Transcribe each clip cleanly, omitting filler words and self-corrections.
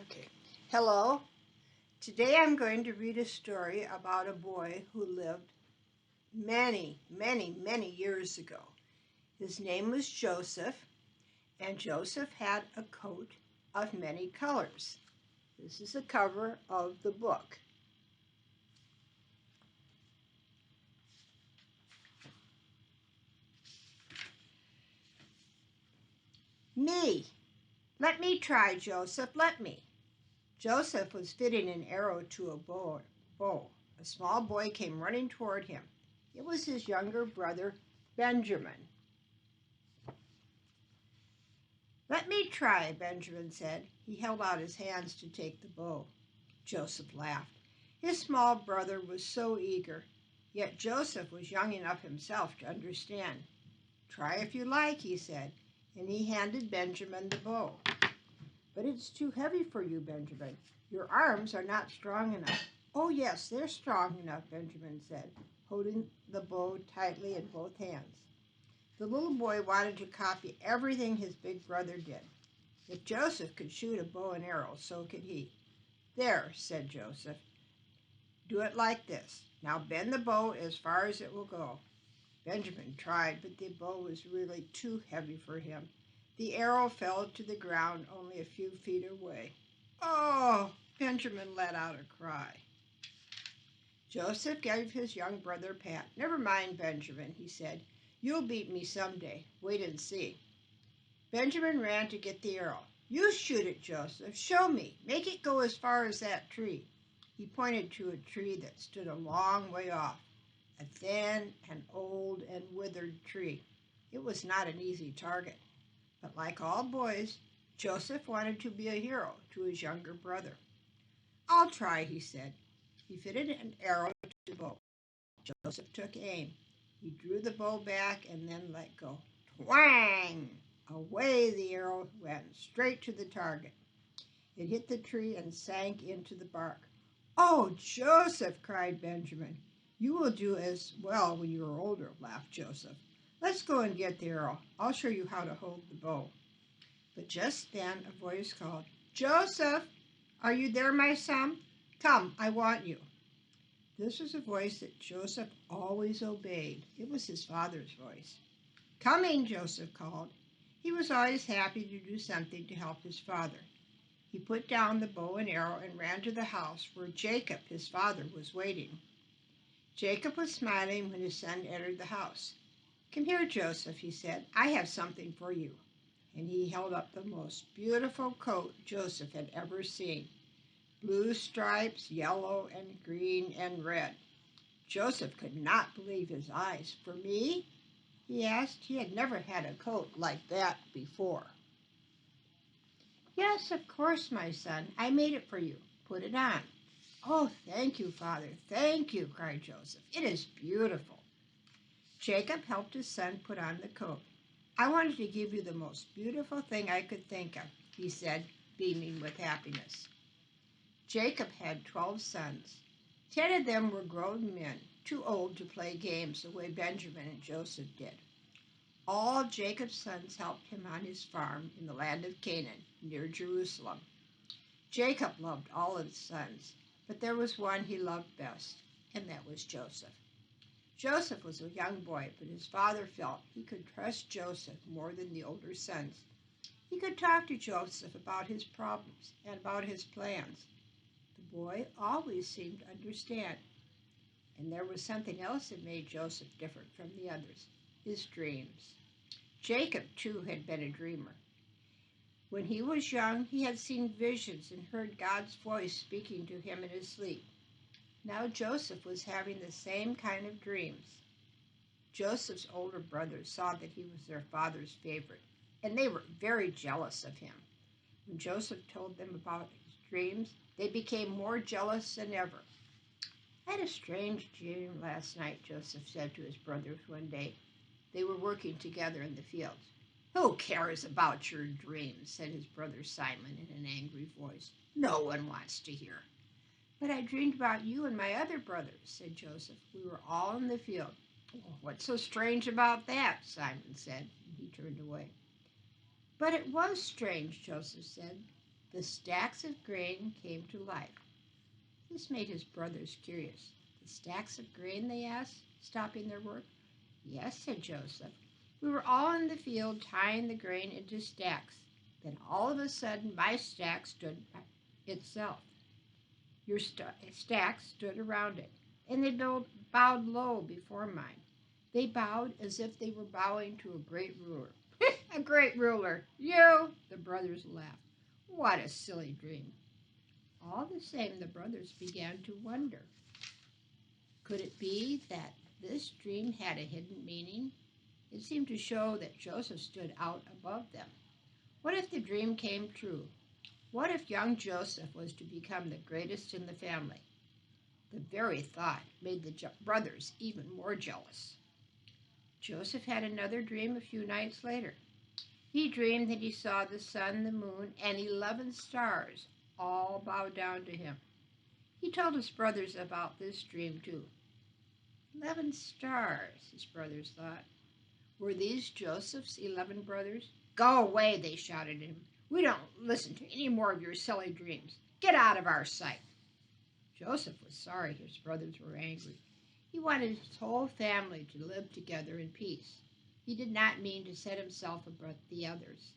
Okay. Hello. Today I'm going to read a story about a boy who lived many years ago. His name was Joseph, and Joseph had a coat of many colors. This is the cover of the book. Me. Let me try, Joseph, let me. Joseph was fitting an arrow to a bow. A small boy came running toward him. It was his younger brother, Benjamin. Let me try, Benjamin said. He held out his hands to take the bow. Joseph laughed. His small brother was so eager, yet Joseph was young enough himself to understand. Try if you like, he said, and he handed Benjamin the bow. But it's too heavy for you, Benjamin. Your arms are not strong enough. Oh, yes, they're strong enough, Benjamin said, holding the bow tightly in both hands. The little boy wanted to copy everything his big brother did. If Joseph could shoot a bow and arrow, so could he. There, said Joseph. Do it like this. Now bend the bow as far as it will go. Benjamin tried, but the bow was really too heavy for him. The arrow fell to the ground only a few feet away. Oh, Benjamin let out a cry. Joseph gave his young brother a pat. Never mind, Benjamin, he said. You'll beat me someday. Wait and see. Benjamin ran to get the arrow. You shoot it, Joseph. Show me. Make it go as far as that tree. He pointed to a tree that stood a long way off, a thin and old and withered tree. It was not an easy target, but like all boys, Joseph wanted to be a hero to his younger brother. I'll try, he said. He fitted an arrow to the bow. Joseph took aim. He drew the bow back and then let go. Twang! Away the arrow went, straight to the target. It hit the tree and sank into the bark. Oh, Joseph, cried Benjamin. You will do as well when you are older, laughed Joseph. Let's go and get the arrow. I'll show you how to hold the bow. But just then a voice called, Joseph, are you there, my son? Come, I want you. This was a voice that Joseph always obeyed. It was his father's voice. Coming, Joseph called. He was always happy to do something to help his father. He put down the bow and arrow and ran to the house where Jacob, his father, was waiting. Jacob was smiling when his son entered the house. Come here, Joseph, he said. I have something for you. And he held up the most beautiful coat Joseph had ever seen. Blue stripes, yellow and green and red. Joseph could not believe his eyes. For me? He asked. He had never had a coat like that before. Yes, of course, my son. I made it for you. Put it on. Oh, thank you, Father. Thank you, cried Joseph. It is beautiful. Jacob helped his son put on the coat. I wanted to give you the most beautiful thing I could think of, he said, beaming with happiness. Jacob had 12 sons. 10 of them were grown men, too old to play games the way Benjamin and Joseph did. All Jacob's sons helped him on his farm in the land of Canaan, near Jerusalem. Jacob loved all of his sons, but there was one he loved best, and that was Joseph. Joseph was a young boy, but his father felt he could trust Joseph more than the older sons. He could talk to Joseph about his problems and about his plans. The boy always seemed to understand. And there was something else that made Joseph different from the others, his dreams. Jacob, too, had been a dreamer. When he was young, he had seen visions and heard God's voice speaking to him in his sleep. Now Joseph was having the same kind of dreams. Joseph's older brothers saw that he was their father's favorite, and they were very jealous of him. When Joseph told them about his dreams, they became more jealous than ever. I had a strange dream last night, Joseph said to his brothers one day. They were working together in the fields. Who cares about your dreams, said his brother Simon in an angry voice. No one wants to hear. But I dreamed about you and my other brothers, said Joseph. We were all in the field. Oh, what's so strange about that? Simon said, and he turned away. But it was strange, Joseph said. The stacks of grain came to life. This made his brothers curious. The stacks of grain, they asked, stopping their work. Yes, said Joseph. We were all in the field tying the grain into stacks. Then all of a sudden my stack stood itself. Your stack stood around it, and they bowed low before mine. They bowed as if they were bowing to a great ruler. A great ruler, you! The brothers laughed. What a silly dream. All the same, the brothers began to wonder. Could it be that this dream had a hidden meaning? It seemed to show that Joseph stood out above them. What if the dream came true? What if young Joseph was to become the greatest in the family? The very thought made the brothers even more jealous. Joseph had another dream a few nights later. He dreamed that he saw the sun, the moon, and 11 stars all bow down to him. He told his brothers about this dream too. 11 stars, his brothers thought. Were these Joseph's 11 brothers? Go away, they shouted at him. We don't listen to any more of your silly dreams. Get out of our sight. Joseph was sorry his brothers were angry. He wanted his whole family to live together in peace. He did not mean to set himself above the others,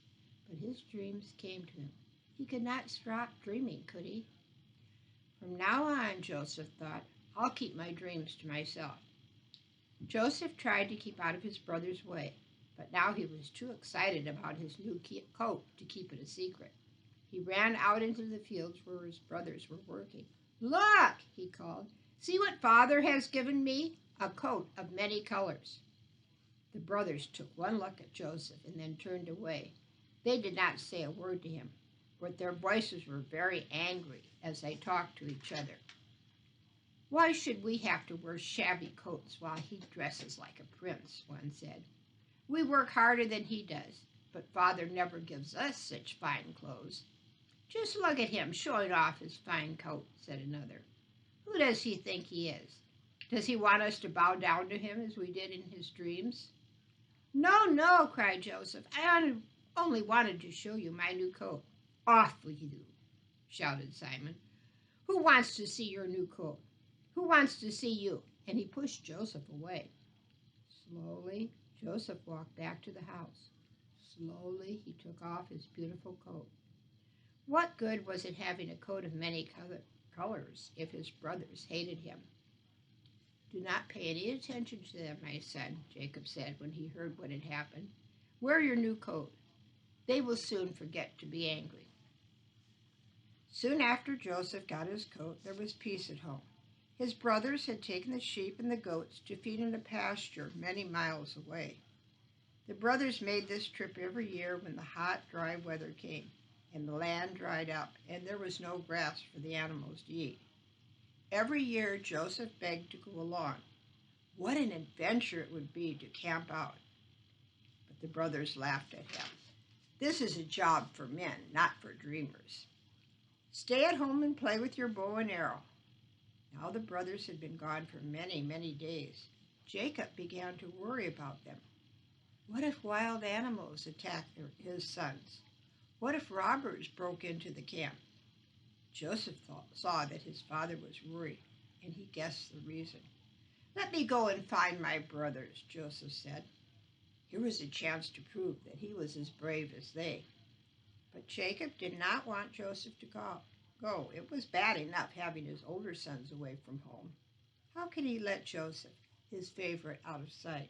but his dreams came to him. He could not stop dreaming, could he? From now on, Joseph thought, I'll keep my dreams to myself. Joseph tried to keep out of his brother's way, but now he was too excited about his new coat to keep it a secret. He ran out into the fields where his brothers were working. Look, he called. See what Father has given me? A coat of many colors. The brothers took one look at Joseph and then turned away. They did not say a word to him, but their voices were very angry as they talked to each other. Why should we have to wear shabby coats while he dresses like a prince, one said. We work harder than he does, but Father never gives us such fine clothes. Just look at him showing off his fine coat, said another. Who does he think he is? Does he want us to bow down to him as we did in his dreams? No, no, cried Joseph. I only wanted to show you my new coat. Off with you, shouted Simon. Who wants to see your new coat? Who wants to see you? And he pushed Joseph away. Slowly, Joseph walked back to the house. Slowly, he took off his beautiful coat. What good was it having a coat of many colors if his brothers hated him? Do not pay any attention to them, my son, Jacob said when he heard what had happened. Wear your new coat. They will soon forget to be angry. Soon after Joseph got his coat, there was peace at home. His brothers had taken the sheep and the goats to feed in a pasture many miles away. The brothers made this trip every year when the hot, dry weather came, and the land dried up, and there was no grass for the animals to eat. Every year, Joseph begged to go along. What an adventure it would be to camp out. But the brothers laughed at him. This is a job for men, not for dreamers. Stay at home and play with your bow and arrow. Now the brothers had been gone for many, many days. Jacob began to worry about them. What if wild animals attacked his sons? What if robbers broke into the camp? Joseph saw that his father was worried, and he guessed the reason. Let me go and find my brothers, Joseph said. Here was a chance to prove that he was as brave as they. But Jacob did not want Joseph to go. It was bad enough having his older sons away from home. How could he let Joseph, his favorite, out of sight?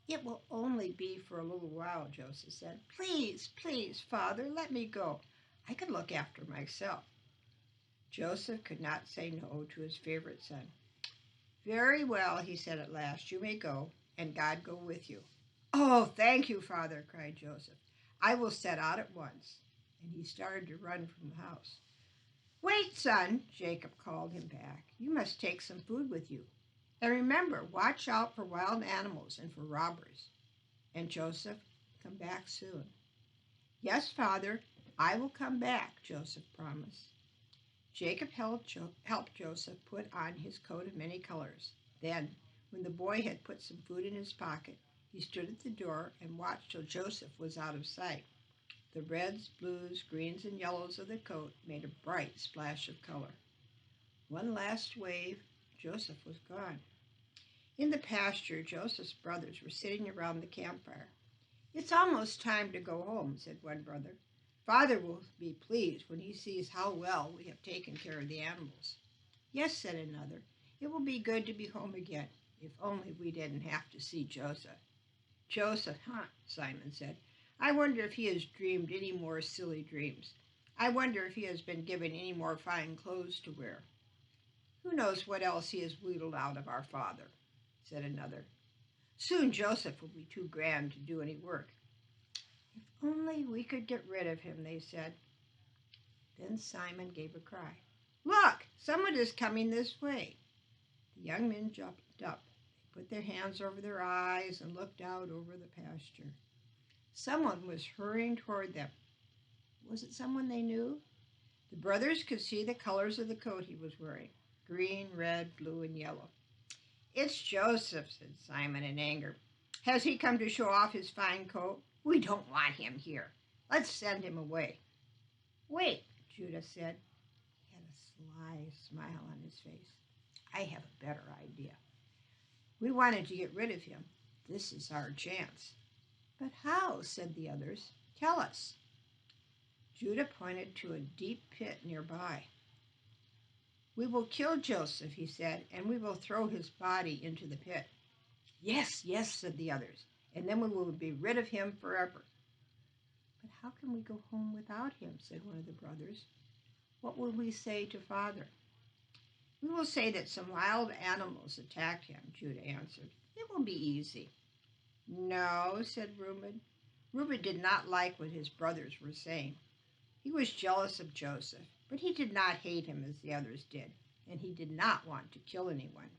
It will only be for a little while, Joseph said. Please, please, Father, let me go. I can look after myself. Joseph could not say no to his favorite son. Very well, he said at last, you may go, and God go with you. Oh, thank you, Father, cried Joseph. I will set out at once. And he started to run from the house. Wait, son, Jacob called him back. You must take some food with you. And remember, watch out for wild animals and for robbers. And Joseph, come back soon. Yes, Father, I will come back, Joseph promised. Jacob helped Joseph put on his coat of many colors. Then, when the boy had put some food in his pocket, he stood at the door and watched till Joseph was out of sight. The reds, blues, greens, and yellows of the coat made a bright splash of color. One last wave, Joseph was gone. In the pasture, Joseph's brothers were sitting around the campfire. "It's almost time to go home," said one brother. "Father will be pleased when he sees how well we have taken care of the animals." "Yes," said another. "It will be good to be home again, if only we didn't have to see Joseph." "Joseph, huh?" Simon said. "I wonder if he has dreamed any more silly dreams. I wonder if he has been given any more fine clothes to wear. Who knows what else he has wheedled out of our father," said another. "Soon Joseph will be too grand to do any work." "If only we could get rid of him," they said. Then Simon gave a cry. "Look, someone is coming this way." The young men jumped up. They put their hands over their eyes and looked out over the pasture. Someone was hurrying toward them. Was it someone they knew? The brothers could see the colors of the coat he was wearing: green, red, blue, and yellow. "It's Joseph," said Simon in anger. "Has he come to show off his fine coat? We don't want him here. Let's send him away." "Wait," Judah said. He had a sly smile on his face. "I have a better idea. We wanted to get rid of him. This is our chance." "But how?" said the others. "Tell us." Judah pointed to a deep pit nearby. "We will kill Joseph," he said, "and we will throw his body into the pit." "Yes, yes," said the others, "and then we will be rid of him forever." "But how can we go home without him?" said one of the brothers. "What will we say to Father?" "We will say that some wild animals attacked him," Judah answered. "It will be easy." "No," said Reuben. Reuben did not like what his brothers were saying. He was jealous of Joseph, but he did not hate him as the others did, and he did not want to kill anyone.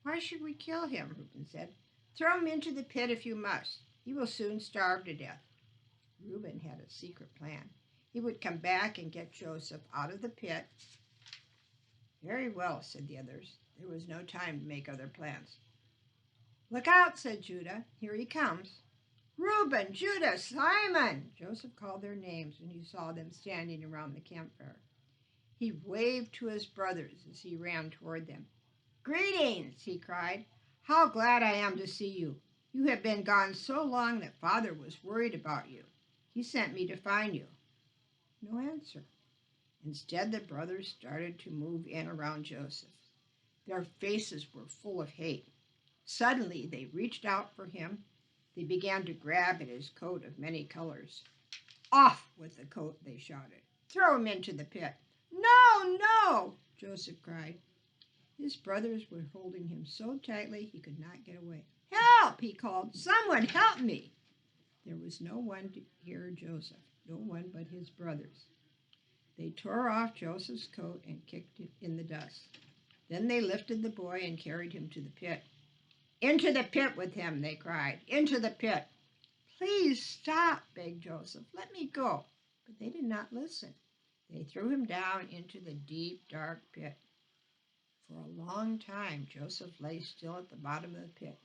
"Why should we kill him?" Reuben said. "Throw him into the pit if you must. He will soon starve to death." Reuben had a secret plan. He would come back and get Joseph out of the pit. "Very well," said the others. There was no time to make other plans. "Look out," said Judah. "Here he comes." "Reuben, Judah, Simon!" Joseph called their names when he saw them standing around the campfire. He waved to his brothers as he ran toward them. "Greetings," he cried. "How glad I am to see you. You have been gone so long that Father was worried about you. He sent me to find you." No answer. Instead, the brothers started to move in around Joseph. Their faces were full of hate. Suddenly, they reached out for him. They began to grab at his coat of many colors. "Off with the coat," they shouted. "Throw him into the pit." "No, no!" Joseph cried. His brothers were holding him so tightly he could not get away. "Help!" he called. "Someone help me!" There was no one to hear Joseph, no one but his brothers. They tore off Joseph's coat and kicked it in the dust. Then they lifted the boy and carried him to the pit. "Into the pit with him," they cried. "Into the pit." "Please stop," begged Joseph. "Let me go." But they did not listen. They threw him down into the deep, dark pit. For a long time, Joseph lay still at the bottom of the pit.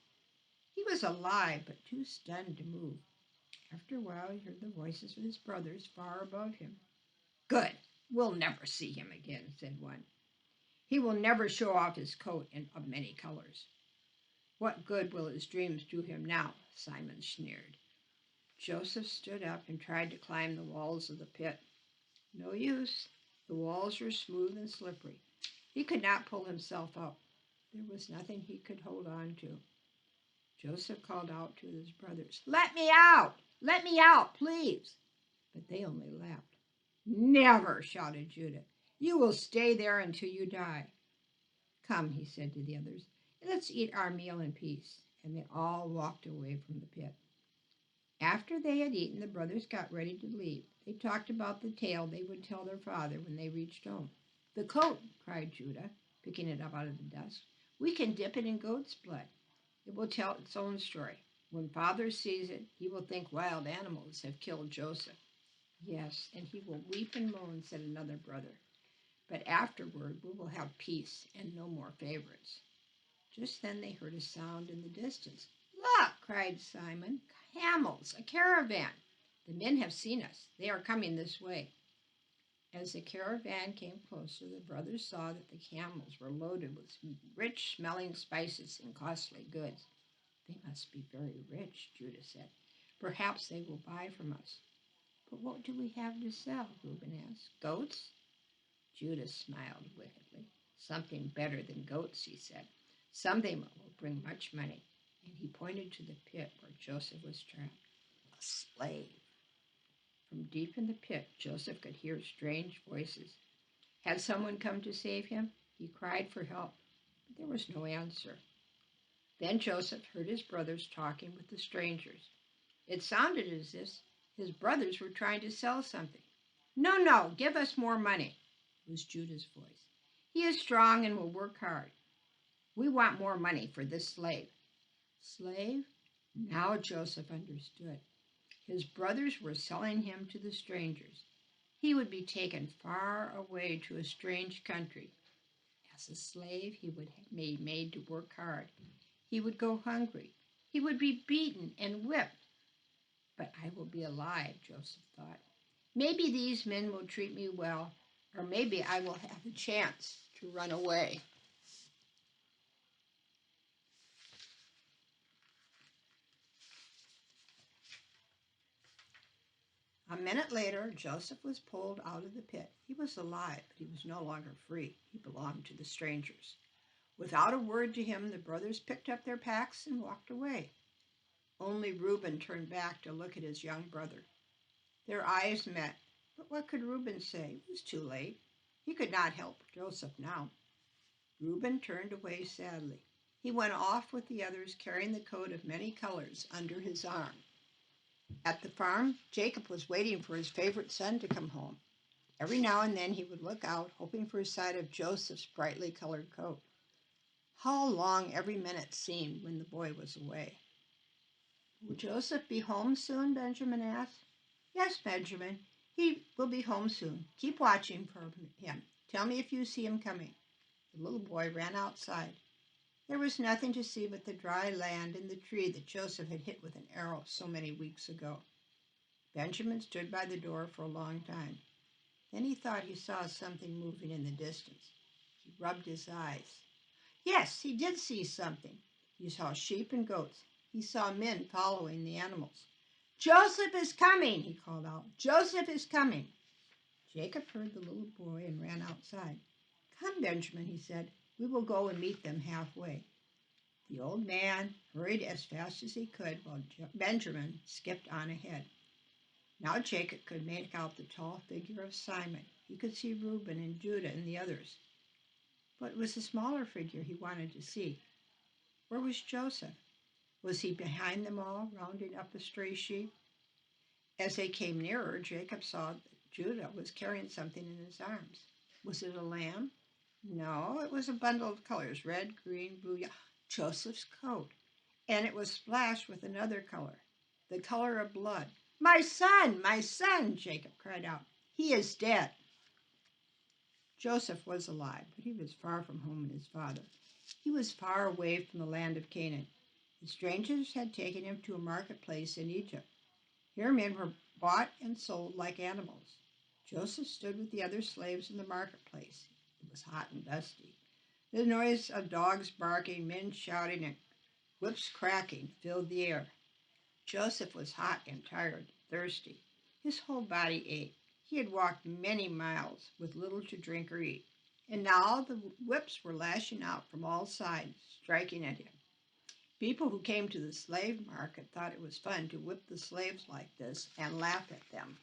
He was alive, but too stunned to move. After a while, he heard the voices of his brothers far above him. "Good. We'll never see him again," said one. "He will never show off his coat of many colors." "What good will his dreams do him now?" Simon sneered. Joseph stood up and tried to climb the walls of the pit. No use. The walls were smooth and slippery. He could not pull himself up. There was nothing he could hold on to. Joseph called out to his brothers, "Let me out! Let me out, please!" But they only laughed. "Never!" shouted Judah. "You will stay there until you die." "Come," he said to the others, "let's eat our meal in peace." And they all walked away from the pit. After they had eaten, the brothers got ready to leave. They talked about the tale they would tell their father when they reached home. "The coat," cried Judah, picking it up out of the dust. "We can dip it in goat's blood. It will tell its own story. When Father sees it, he will think wild animals have killed Joseph." "Yes, and he will weep and moan," said another brother. "But afterward we will have peace and no more favorites." Just then they heard a sound in the distance. "Look!" cried Simon. "Camels! A caravan!" The men have seen us. They are coming this way. As the caravan came closer, the brothers saw that the camels were loaded with rich smelling spices and costly goods. They must be very rich, Judah said. Perhaps they will buy from us. But what do we have to sell? Reuben asked. Goats? Judah smiled wickedly. Something better than goats, he said. Something that will bring much money. And he pointed to the pit where Joseph was trapped. A slave. From deep in the pit, Joseph could hear strange voices. Had someone come to save him? He cried for help, but there was no answer. Then Joseph heard his brothers talking with the strangers. It sounded as if his brothers were trying to sell something. No, no, give us more money, was Judah's voice. He is strong and will work hard. We want more money for this slave. Slave? Now Joseph understood. His brothers were selling him to the strangers. He would be taken far away to a strange country. As a slave, he would be made to work hard. He would go hungry. He would be beaten and whipped. But I will be alive, Joseph thought. Maybe these men will treat me well, or maybe I will have a chance to run away. A minute later, Joseph was pulled out of the pit. He was alive, but he was no longer free. He belonged to the strangers. Without a word to him, the brothers picked up their packs and walked away. Only Reuben turned back to look at his young brother. Their eyes met, but what could Reuben say? It was too late. He could not help Joseph now. Reuben turned away sadly. He went off with the others, carrying the coat of many colors under his arm. At the farm, Jacob was waiting for his favorite son to come home. Every now and then he would look out, hoping for a sight of Joseph's brightly colored coat. How long every minute seemed when the boy was away. Will Joseph be home soon? Benjamin asked. Yes, Benjamin. He will be home soon. Keep watching for him. Tell me if you see him coming. The little boy ran outside. There was nothing to see but the dry land and the tree that Joseph had hit with an arrow so many weeks ago. Benjamin stood by the door for a long time. Then he thought he saw something moving in the distance. He rubbed his eyes. Yes, he did see something. He saw sheep and goats. He saw men following the animals. Joseph is coming, he called out. Joseph is coming. Jacob heard the little boy and ran outside. Come, Benjamin, he said. We will go and meet them halfway. The old man hurried as fast as he could while Benjamin skipped on ahead. Now Jacob could make out the tall figure of Simon. He could see Reuben and Judah and the others. But it was a smaller figure he wanted to see. Where was Joseph? Was he behind them all, rounding up the stray sheep? As they came nearer, Jacob saw that Judah was carrying something in his arms. Was it a lamb? No, it was a bundle of colors, red, green, blue, yellow. Joseph's coat. And it was splashed with another color, the color of blood. My son, Jacob cried out. He is dead. Joseph was alive, but he was far from home and his father. He was far away from the land of Canaan. The strangers had taken him to a marketplace in Egypt. Here men were bought and sold like animals. Joseph stood with the other slaves in the marketplace. It was hot and dusty. The noise of dogs barking, men shouting, and whips cracking filled the air. Joseph was hot and tired, thirsty. His whole body ached. He had walked many miles with little to drink or eat, and now the whips were lashing out from all sides, striking at him. People who came to the slave market thought it was fun to whip the slaves like this and laugh at them.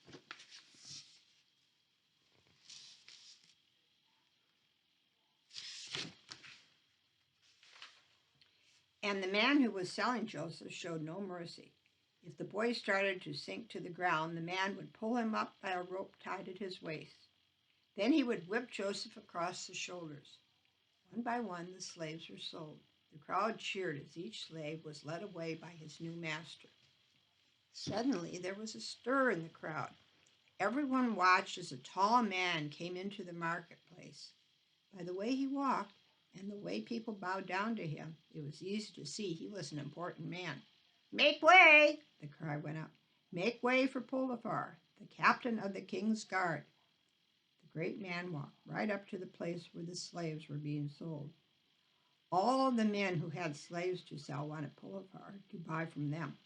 And the man who was selling Joseph showed no mercy. If the boy started to sink to the ground, the man would pull him up by a rope tied at his waist. Then he would whip Joseph across the shoulders. One by one, the slaves were sold. The crowd cheered as each slave was led away by his new master. Suddenly, there was a stir in the crowd. Everyone watched as a tall man came into the marketplace. By the way he walked and the way people bowed down to him, it was easy to see he was an important man. Make way, the cry went up. Make way for Potiphar, the captain of the king's guard. The great man walked right up to the place where the slaves were being sold. All the men who had slaves to sell wanted Potiphar to buy from them.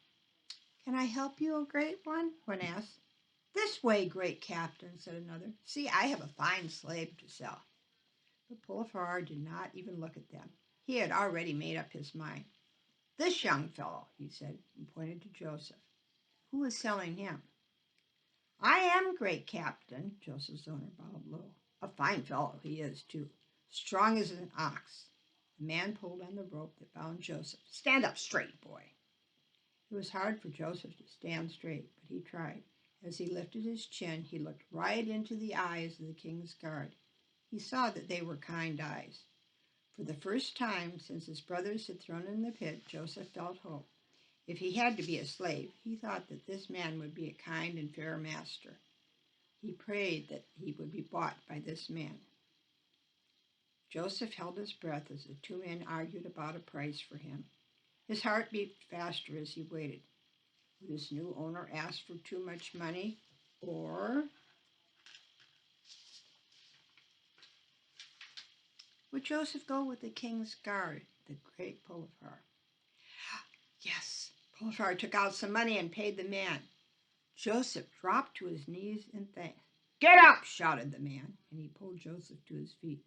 Can I help you, O great one? One asked. This way, great captain, said another. See, I have a fine slave to sell. But Potiphar did not even look at them. He had already made up his mind. This young fellow, he said, and pointed to Joseph. Who is selling him? I am, great captain, Joseph's owner bowed low. A fine fellow he is, too, strong as an ox. The man pulled on the rope that bound Joseph. Stand up straight, boy. It was hard for Joseph to stand straight, but he tried. As he lifted his chin, he looked right into the eyes of the king's guard. He saw that they were kind eyes. For the first time since his brothers had thrown him in the pit, Joseph felt hope. If he had to be a slave, he thought that this man would be a kind and fair master. He prayed that he would be bought by this man. Joseph held his breath as the two men argued about a price for him. His heart beat faster as he waited. Would his new owner ask for too much money, or would Joseph go with the king's guard, the great Potiphar? Yes, Potiphar took out some money and paid the man. Joseph dropped to his knees in thanks. Get up, shouted the man, and he pulled Joseph to his feet.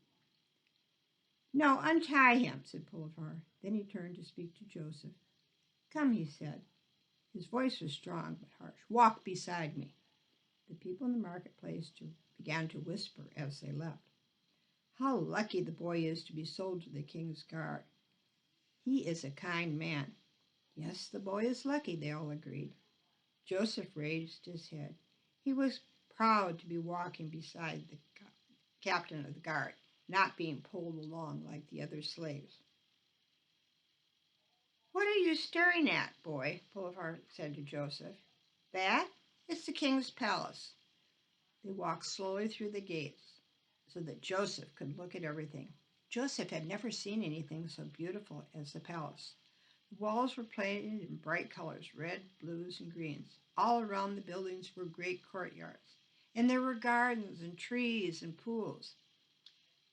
No, untie him, said Potiphar. Then he turned to speak to Joseph. Come, he said. His voice was strong but harsh. Walk beside me. The people in the marketplace began to whisper as they left. How lucky the boy is to be sold to the king's guard. He is a kind man. Yes, the boy is lucky, they all agreed. Joseph raised his head. He was proud to be walking beside the captain of the guard, not being pulled along like the other slaves. What are you staring at, boy? Potiphar said to Joseph. That? It's the king's palace. They walked slowly through the gates so that Joseph could look at everything. Joseph had never seen anything so beautiful as the palace. The walls were painted in bright colors, red, blues, and greens. All around the buildings were great courtyards, and there were gardens and trees and pools.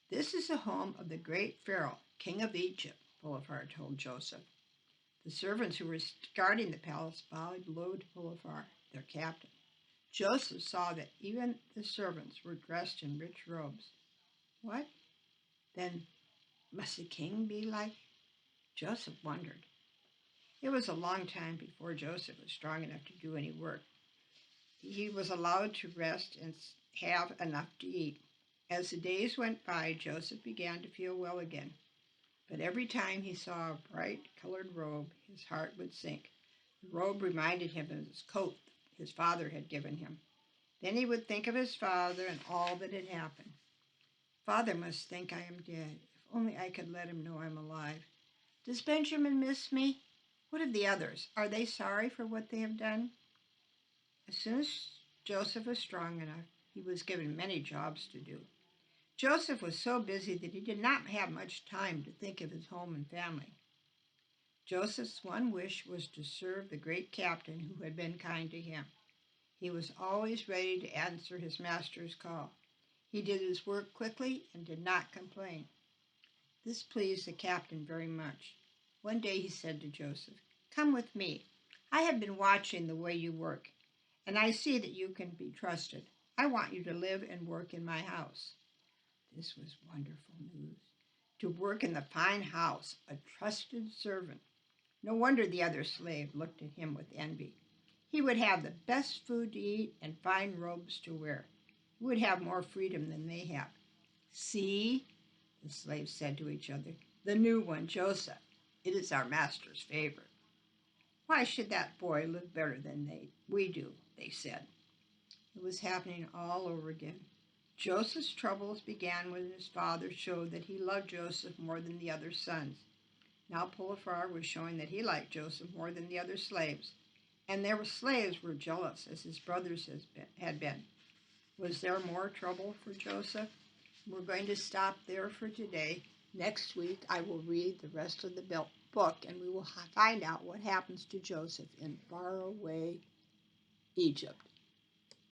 This is the home of the great Pharaoh, king of Egypt, Potiphar told Joseph. The servants who were guarding the palace bowed low to Potiphar, their captain. Joseph saw that even the servants were dressed in rich robes. What? Then must the king be like? Joseph wondered. It was a long time before Joseph was strong enough to do any work. He was allowed to rest and have enough to eat. As the days went by, Joseph began to feel well again. But every time he saw a bright-colored robe, his heart would sink. The robe reminded him of his coat his father had given him. Then he would think of his father and all that had happened. Father must think I am dead. If only I could let him know I'm alive. Does Benjamin miss me? What of the others? Are they sorry for what they have done? As soon as Joseph was strong enough, he was given many jobs to do. Joseph was so busy that he did not have much time to think of his home and family. Joseph's one wish was to serve the great captain who had been kind to him. He was always ready to answer his master's call. He did his work quickly and did not complain. This pleased the captain very much. One day he said to Joseph, Come with me. I have been watching the way you work, and I see that you can be trusted. I want you to live and work in my house. This was wonderful news. To work in the fine house, a trusted servant. No wonder the other slave looked at him with envy. He would have the best food to eat and fine robes to wear. He would have more freedom than they have. See, the slaves said to each other, the new one, Joseph. It is our master's favorite. Why should that boy live better than we do, they said. It was happening all over again. Joseph's troubles began when his father showed that he loved Joseph more than the other sons. Now Potiphar was showing that he liked Joseph more than the other slaves, and their slaves were jealous as his brothers had been. Was there more trouble for Joseph? We're going to stop there for today. Next week I will read the rest of the book, and we will find out what happens to Joseph in faraway Egypt.